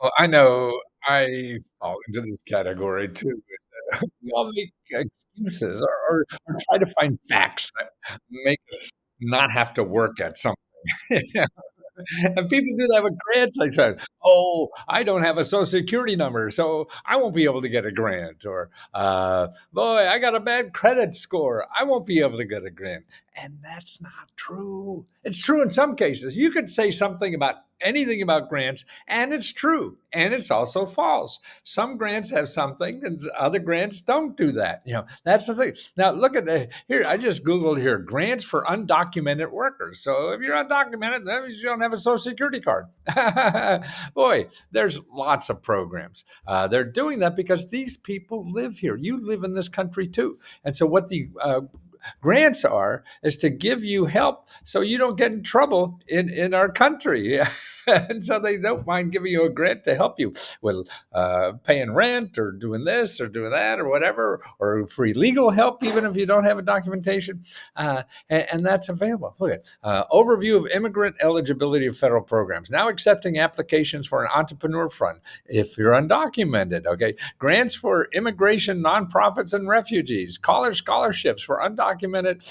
Well, I know I fall into this category too. We all make excuses or try to find facts that make us not have to work at something. And people do that with grants like that. "Oh, I don't have a Social Security number, so I won't be able to get a grant," or, "Boy, I got a bad credit score. I won't be able to get a grant." And that's not true. It's true in some cases. You could say something about anything about grants, and it's true, and it's also false. Some grants have something, and other grants don't do that. That's the thing. Now, look at here. I just Googled here grants for undocumented workers. So if you're undocumented, that means you don't have a Social Security card. Boy, there's lots of programs. They're doing that because these people live here. You live in this country too. And so what the grants are is to give you help so you don't get in trouble in our country. And so they don't mind giving you a grant to help you with paying rent or doing this or doing that or whatever, or free legal help, even if you don't have a documentation. And that's available. Look at overview of immigrant eligibility of federal programs. Now accepting applications for an entrepreneur fund if you're undocumented. Okay. Grants for immigration, nonprofits, and refugees. College scholarships for undocumented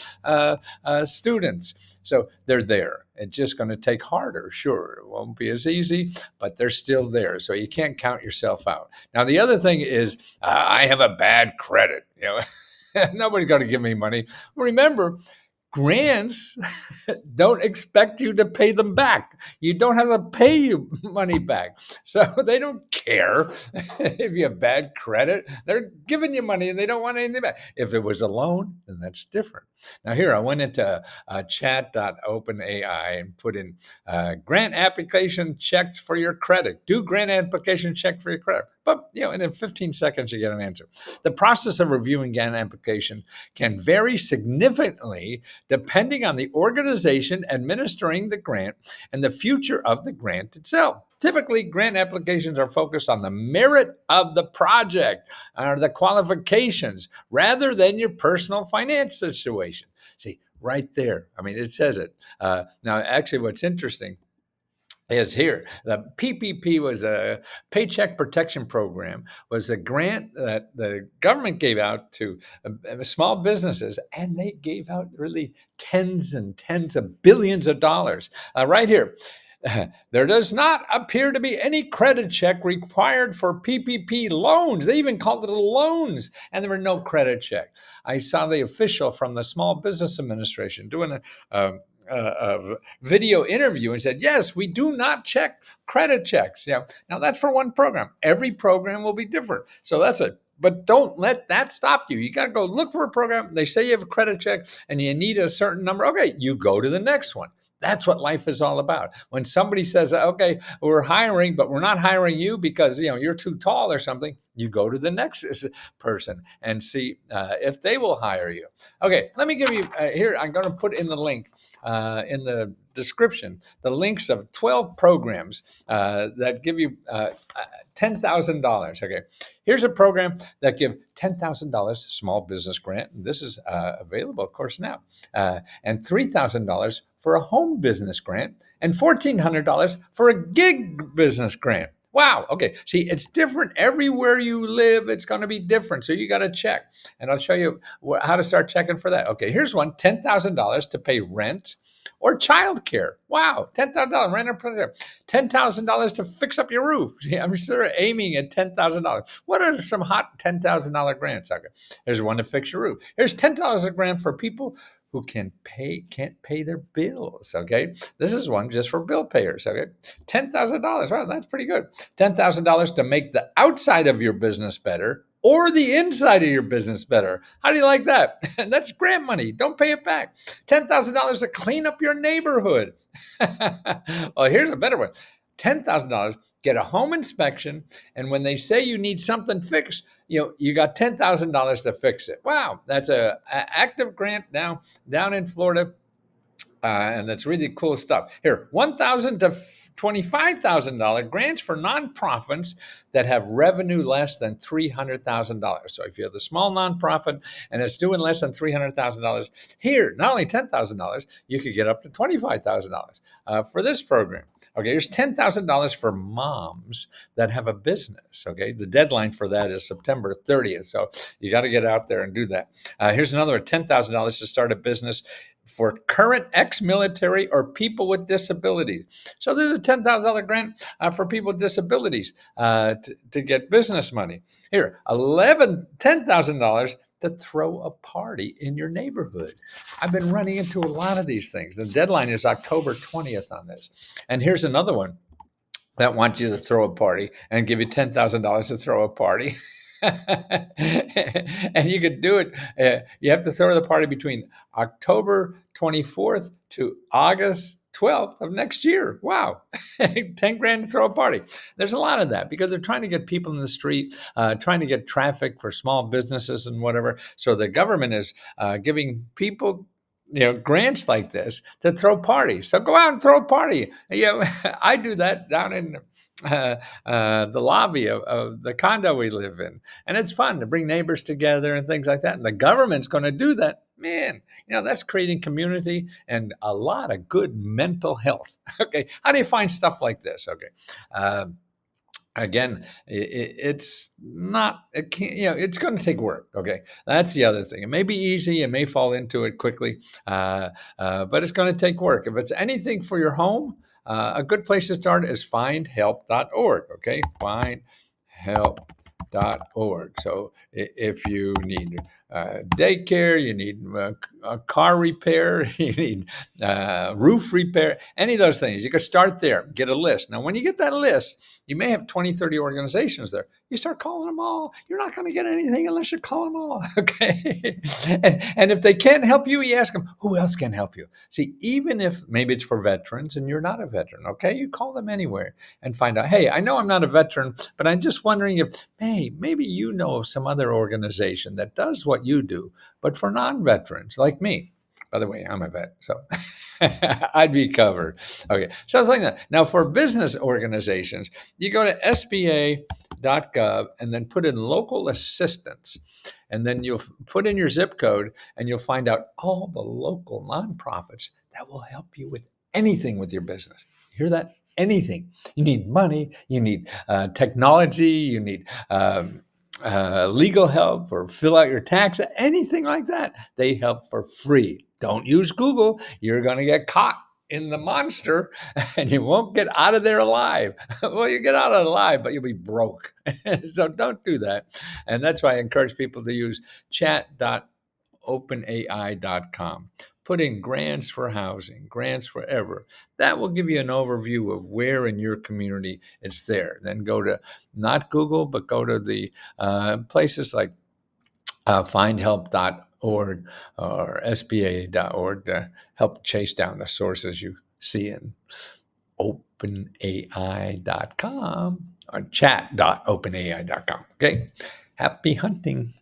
students. So they're there. It's just going to take harder. Sure, it won't be as easy, but they're still there. So you can't count yourself out. Now, the other thing is, I have a bad credit. Nobody's going to give me money. Remember, grants don't expect you to pay them back. You don't have to pay you money back. So they don't care if you have bad credit. They're giving you money and they don't want anything back. If it was a loan, then that's different. Now here, I went into chat.openai and put in grant application checked for your credit. Do grant application check for your credit. But, and in 15 seconds, you get an answer. The process of reviewing grant application can vary significantly depending on the organization administering the grant and the future of the grant itself. Typically, grant applications are focused on the merit of the project or the qualifications rather than your personal finance situation. See, right there. I mean, it says it. Now, actually, what's interesting is here. The PPP was a Paycheck Protection Program, was a grant that the government gave out to small businesses, and they gave out really tens and tens of billions of dollars. Right here. There does not appear to be any credit check required for PPP loans. They even called it loans, and there were no credit check. I saw the official from the Small Business Administration doing a video interview and said, yes, we do not check credit checks. Now that's for one program. Every program will be different. So that's it. But don't let that stop you. You got to go look for a program. They say you have a credit check and you need a certain number. Okay, you go to the next one. That's what life is all about. When somebody says, okay, we're hiring, but we're not hiring you because you're too tall or something, you go to the next person and see if they will hire you. Okay, let me give you here. I'm going to put in the link in the description the links of 12 programs that give you $10,000. Okay, here's a program that give $10,000 small business grant. And this is available, of course, now, and $3,000 for a home business grant, and $1,400 for a gig business grant. Wow. Okay. See, it's different everywhere you live. It's going to be different. So you got to check. And I'll show you how to start checking for that. Okay. Here's one, $10,000 to pay rent or childcare. Wow. $10,000 rent or childcare. $10,000 to fix up your roof. See, I'm sort of aiming at $10,000. What are some hot $10,000 grants? Okay. There's one to fix your roof. Here's $10,000 grant for people who can't pay their bills. Okay, this is one just for bill payers. Okay, $10,000. Wow, that's pretty good. $10,000 to make the outside of your business better or the inside of your business better. How do you like that? That's grant money. Don't pay it back. $10,000 to clean up your neighborhood. Oh, here's a better one. $10,000. Get a home inspection, and when they say you need something fixed, you got $10,000 to fix it. Wow, that's a active grant now down in Florida, and that's really cool stuff. Here, $1,000 to $25,000 grants for nonprofits that have revenue less than $300,000. So if you have a small nonprofit and it's doing less than $300,000, here, not only $10,000, you could get up to $25,000 for this program. Okay, here's $10,000 for moms that have a business. Okay, the deadline for that is September 30th. So you got to get out there and do that. Here's another $10,000 to start a business for current ex-military or people with disabilities. So there's a $10,000 grant for people with disabilities to get business money. Here, $10,000 to throw a party in your neighborhood. I've been running into a lot of these things. The deadline is October 20th on this. And here's another one that wants you to throw a party and give you $10,000 to throw a party. And you could do it. You have to throw the party between October 24th to August 12th of next year. Wow. 10 grand to throw a party. There's a lot of that because they're trying to get people in the street, trying to get traffic for small businesses and whatever. So the government is giving people grants like this to throw parties. So go out and throw a party. I do that down in the lobby of the condo we live in. And it's fun to bring neighbors together and things like that. And the government's going to do that. Man, that's creating community and a lot of good mental health. Okay. How do you find stuff like this? Okay. Again, it's not, it can't, it's going to take work. Okay. That's the other thing. It may be easy. It may fall into it quickly, but it's going to take work. If it's anything for your home, a good place to start is findhelp.org. Okay. Findhelp.org. So if you need daycare, you need a car repair, you need roof repair, any of those things, you can start there, get a list. Now, when you get that list, you may have 20, 30 organizations there. You start calling them all. You're not going to get anything unless you call them all, okay? And if they can't help you, you ask them, who else can help you? See, even if maybe it's for veterans and you're not a veteran, okay? You call them anywhere and find out, hey, I know I'm not a veteran, but I'm just wondering if, hey, maybe you know of some other organization that does what you do, but for non-veterans like me. By the way, I'm a vet, so I'd be covered. Okay, something like that. Now, for business organizations, you go to sba.gov and then put in local assistance. And then you'll put in your zip code and you'll find out all the local nonprofits that will help you with anything with your business. You hear that? Anything. You need money, you need technology, you need legal help or fill out your tax, anything like that. They help for free. Don't use Google. You're going to get caught in the monster and you won't get out of there alive. Well, you get out of alive, but you'll be broke. So don't do that. And that's why I encourage people to use chat.openai.com. Put in grants for housing, grants forever. That will give you an overview of where in your community it's there. Then go to not Google, but go to the places like findhelp.org or sba.org to help chase down the sources you see in openai.com or chat.openai.com. Okay. Happy hunting.